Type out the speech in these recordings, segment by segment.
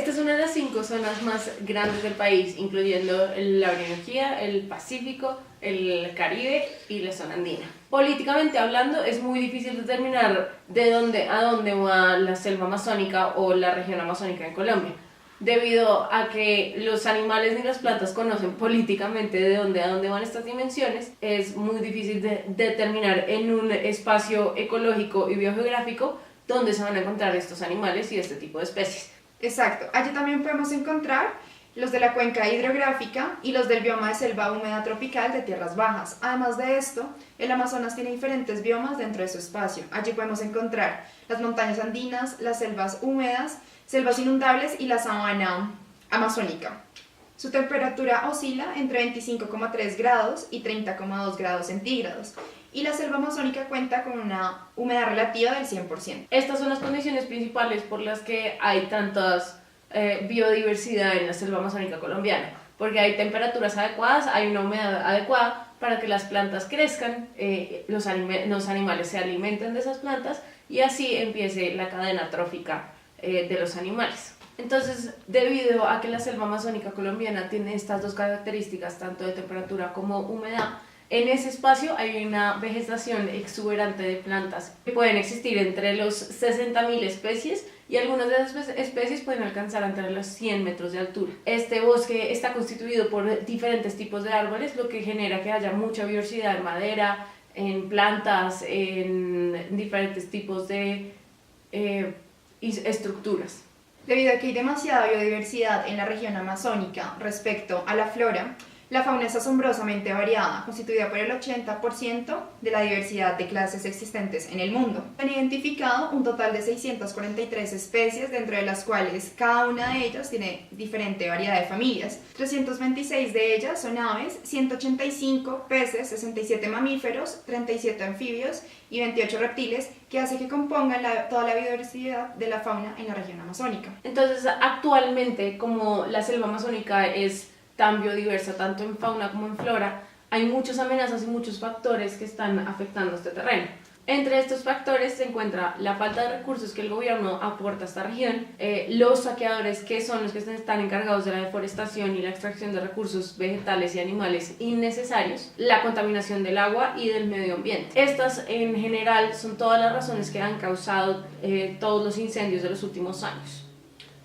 Esta es una de las 5 zonas más grandes del país, incluyendo la Orinoquía, el Pacífico, el Caribe y la zona andina. Políticamente hablando, es muy difícil determinar de dónde a dónde va la selva amazónica o la región amazónica en Colombia, debido a que los animales ni las plantas conocen políticamente de dónde a dónde van estas dimensiones. Es muy difícil de determinar en un espacio ecológico y biogeográfico dónde se van a encontrar estos animales y este tipo de especies. Exacto, allí también podemos encontrar los de la cuenca hidrográfica y los del bioma de selva húmeda tropical de tierras bajas. Además de esto, el Amazonas tiene diferentes biomas dentro de su espacio. Allí podemos encontrar las montañas andinas, las selvas húmedas, selvas inundables y la sabana amazónica. Su temperatura oscila entre 25,3 grados y 30,2 grados centígrados. Y la selva amazónica cuenta con una humedad relativa del 100%. Estas son las condiciones principales por las que hay tantas biodiversidad en la selva amazónica colombiana, porque hay temperaturas adecuadas, hay una humedad adecuada para que las plantas crezcan, los animales se alimenten de esas plantas y así empiece la cadena trófica de los animales. Entonces, debido a que la selva amazónica colombiana tiene estas dos características, tanto de temperatura como humedad, en ese espacio hay una vegetación exuberante de plantas que pueden existir entre los 60.000 especies y algunas de esas especies pueden alcanzar entre los 100 metros de altura. Este bosque está constituido por diferentes tipos de árboles, lo que genera que haya mucha diversidad en madera, en plantas, en diferentes tipos de estructuras. Debido a que hay demasiada biodiversidad en la región amazónica respecto a la flora, la fauna es asombrosamente variada, constituida por el 80% de la diversidad de clases existentes en el mundo. Se han identificado un total de 643 especies, dentro de las cuales cada una de ellas tiene diferente variedad de familias. 326 de ellas son aves, 185 peces, 67 mamíferos, 37 anfibios y 28 reptiles, que hace que compongan toda la biodiversidad de la fauna en la región amazónica. Entonces, actualmente, como la selva amazónica es tan biodiversa, tanto en fauna como en flora, hay muchas amenazas y muchos factores que están afectando este terreno. Entre estos factores se encuentra la falta de recursos que el gobierno aporta a esta región, los saqueadores, que son los que están encargados de la deforestación y la extracción de recursos vegetales y animales innecesarios, la contaminación del agua y del medio ambiente. Estas en general son todas las razones que han causado todos los incendios de los últimos años.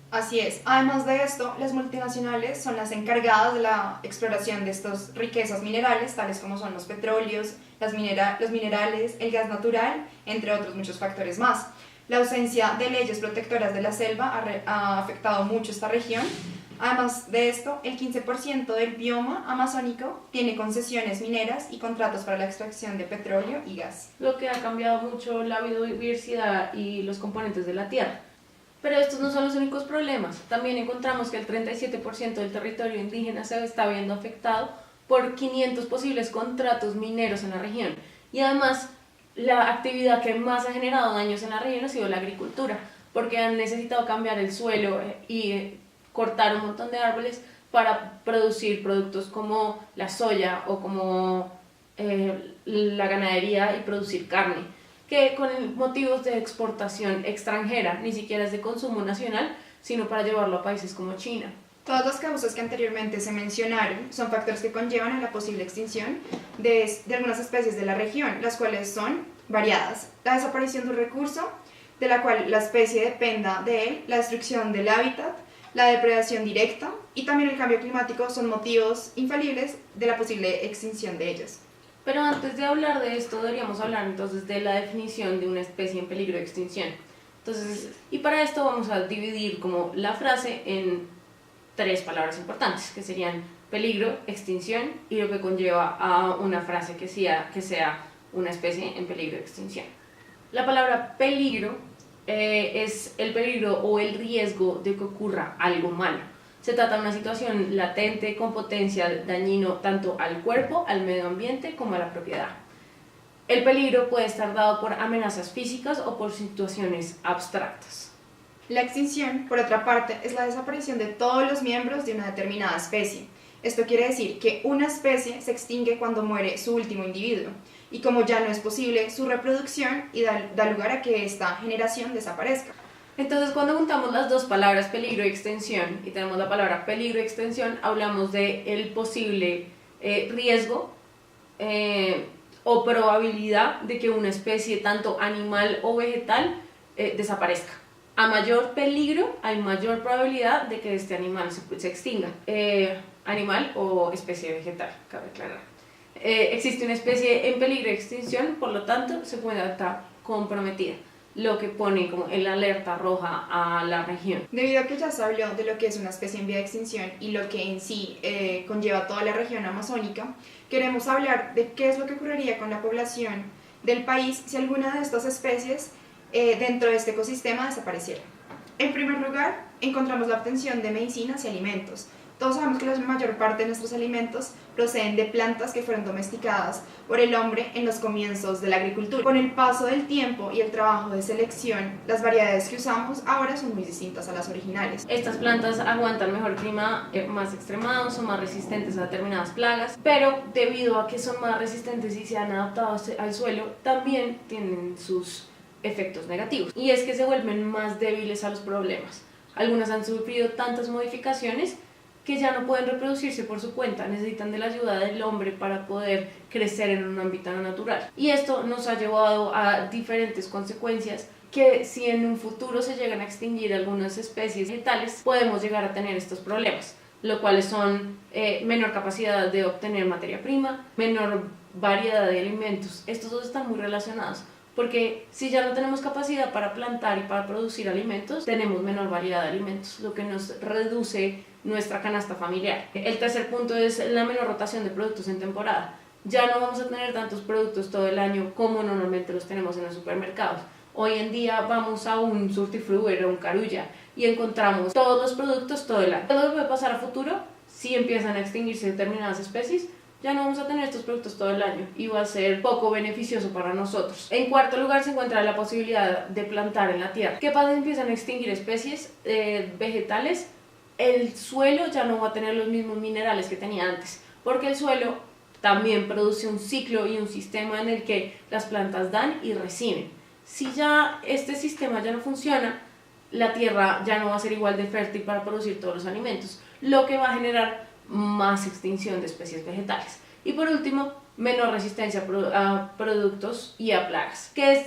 Así es. Además de esto, las multinacionales son las encargadas de la exploración de estas riquezas minerales, tales como son los petróleos, los minerales, el gas natural, entre otros muchos factores más. La ausencia de leyes protectoras de la selva ha afectado mucho esta región. Además de esto, el 15% del bioma amazónico tiene concesiones mineras y contratos para la extracción de petróleo y gas, lo que ha cambiado mucho la biodiversidad y los componentes de la tierra. Pero estos no son los únicos problemas. También encontramos que el 37% del territorio indígena se está viendo afectado por 500 posibles contratos mineros en la región. Y además, la actividad que más ha generado daños en la región ha sido la agricultura, porque han necesitado cambiar el suelo y cortar un montón de árboles para producir productos como la soya o como la ganadería y producir carne, que con motivos de exportación extranjera, ni siquiera es de consumo nacional, sino para llevarlo a países como China. Todas las causas que anteriormente se mencionaron son factores que conllevan a la posible extinción de algunas especies de la región, las cuales son variadas. La desaparición de un recurso de la cual la especie dependa de él, la destrucción del hábitat, la depredación directa y también el cambio climático son motivos infalibles de la posible extinción de ellas. Pero antes de hablar de esto, deberíamos hablar entonces de la definición de una especie en peligro de extinción. Entonces, y para esto vamos a dividir como la frase en 3 palabras importantes, que serían peligro, extinción y lo que conlleva a una frase que sea una especie en peligro de extinción. La palabra peligro es el peligro o el riesgo de que ocurra algo malo. Se trata de una situación latente con potencial dañino tanto al cuerpo, al medio ambiente como a la propiedad. El peligro puede estar dado por amenazas físicas o por situaciones abstractas. La extinción, por otra parte, es la desaparición de todos los miembros de una determinada especie. Esto quiere decir que una especie se extingue cuando muere su último individuo, y como ya no es posible su reproducción y da lugar a que esta generación desaparezca. Entonces, cuando juntamos las dos palabras peligro y extensión y tenemos la palabra peligro y extensión, hablamos de el posible riesgo o probabilidad de que una especie, tanto animal o vegetal, desaparezca. A mayor peligro, hay mayor probabilidad de que este animal se extinga. Animal o especie vegetal, cabe aclarar. Existe una especie en peligro de extinción, por lo tanto, se puede estar comprometida, lo que pone como el alerta roja a la región. Debido a que ya se habló de lo que es una especie en vía de extinción y lo que en sí conlleva toda la región amazónica, queremos hablar de qué es lo que ocurriría con la población del país si alguna de estas especies dentro de este ecosistema desapareciera. En primer lugar, encontramos la obtención de medicinas y alimentos. Todos sabemos que la mayor parte de nuestros alimentos proceden de plantas que fueron domesticadas por el hombre en los comienzos de la agricultura. Con el paso del tiempo y el trabajo de selección, las variedades que usamos ahora son muy distintas a las originales. Estas plantas aguantan mejor clima más extremado, son más resistentes a determinadas plagas, pero debido a que son más resistentes y se han adaptado al suelo, también tienen sus efectos negativos. Y es que se vuelven más débiles a los problemas. Algunas han sufrido tantas modificaciones que ya no pueden reproducirse por su cuenta, necesitan de la ayuda del hombre para poder crecer en un ámbito natural. Y esto nos ha llevado a diferentes consecuencias que si en un futuro se llegan a extinguir algunas especies vegetales, podemos llegar a tener estos problemas, lo cuales son menor capacidad de obtener materia prima, menor variedad de alimentos. Estos dos están muy relacionados, porque si ya no tenemos capacidad para plantar y para producir alimentos, tenemos menor variedad de alimentos, lo que nos reduce nuestra canasta familiar. El tercer punto es la menor rotación de productos en temporada. Ya no vamos a tener tantos productos todo el año como normalmente los tenemos en los supermercados. Hoy en día vamos a un Surtifruit o un Carulla y encontramos todos los productos todo el año. Todo lo que puede pasar a futuro, si empiezan a extinguirse determinadas especies, ya no vamos a tener estos productos todo el año y va a ser poco beneficioso para nosotros. En cuarto lugar se encuentra la posibilidad de plantar en la tierra. ¿Qué pasa si empiezan a extinguir especies vegetales? El suelo ya no va a tener los mismos minerales que tenía antes, porque el suelo también produce un ciclo y un sistema en el que las plantas dan y reciben. Si ya este sistema ya no funciona, la tierra ya no va a ser igual de fértil para producir todos los alimentos, lo que va a generar más extinción de especies vegetales. Y por último, menor resistencia a productos y a plagas, que es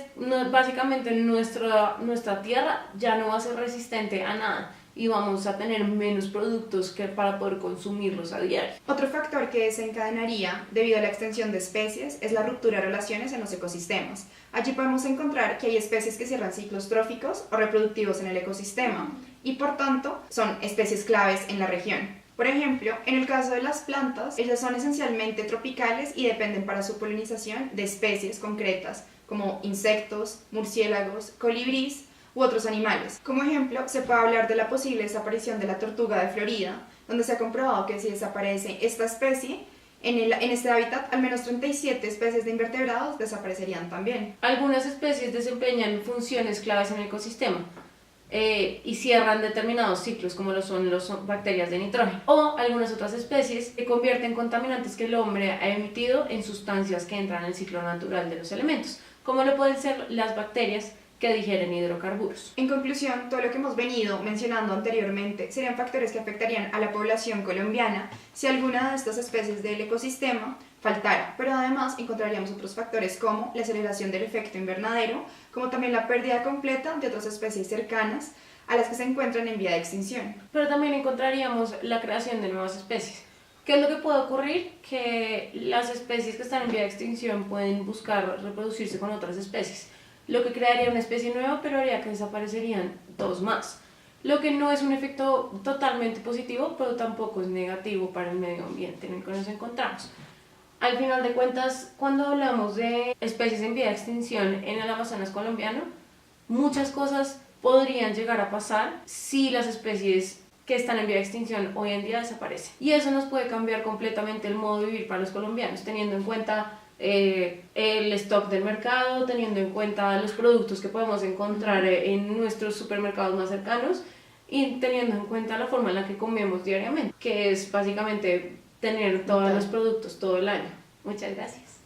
básicamente nuestra tierra ya no va a ser resistente a nada y vamos a tener menos productos que para poder consumirlos a diario. Otro factor que desencadenaría debido a la extensión de especies es la ruptura de relaciones en los ecosistemas. Allí podemos encontrar que hay especies que cierran ciclos tróficos o reproductivos en el ecosistema y por tanto son especies claves en la región. Por ejemplo, en el caso de las plantas, ellas son esencialmente tropicales y dependen para su polinización de especies concretas como insectos, murciélagos, colibríes u otros animales. Como ejemplo, se puede hablar de la posible desaparición de la tortuga de Florida, donde se ha comprobado que si desaparece esta especie, en este hábitat, al menos 37 especies de invertebrados desaparecerían también. Algunas especies desempeñan funciones claves en el ecosistema y cierran determinados ciclos, como lo son las bacterias de nitrógeno, o algunas otras especies que convierten contaminantes que el hombre ha emitido en sustancias que entran en el ciclo natural de los elementos, como lo pueden ser las bacterias que digieren hidrocarburos. En conclusión, todo lo que hemos venido mencionando anteriormente serían factores que afectarían a la población colombiana si alguna de estas especies del ecosistema faltara, pero además encontraríamos otros factores como la aceleración del efecto invernadero, como también la pérdida completa de otras especies cercanas a las que se encuentran en vía de extinción. Pero también encontraríamos la creación de nuevas especies. ¿Qué es lo que puede ocurrir? Que las especies que están en vía de extinción pueden buscar reproducirse con otras especies, lo que crearía una especie nueva, pero haría que desaparecerían dos más. Lo que no es un efecto totalmente positivo, pero tampoco es negativo para el medio ambiente en el que nos encontramos. Al final de cuentas, cuando hablamos de especies en vía de extinción en el Amazonas colombiano, muchas cosas podrían llegar a pasar si las especies que están en vía de extinción hoy en día desaparecen. Y eso nos puede cambiar completamente el modo de vivir para los colombianos, teniendo en cuenta el stock del mercado, teniendo en cuenta los productos que podemos encontrar en nuestros supermercados más cercanos y teniendo en cuenta la forma en la que comemos diariamente, que es básicamente tener todos los productos todo el año. Muchas gracias.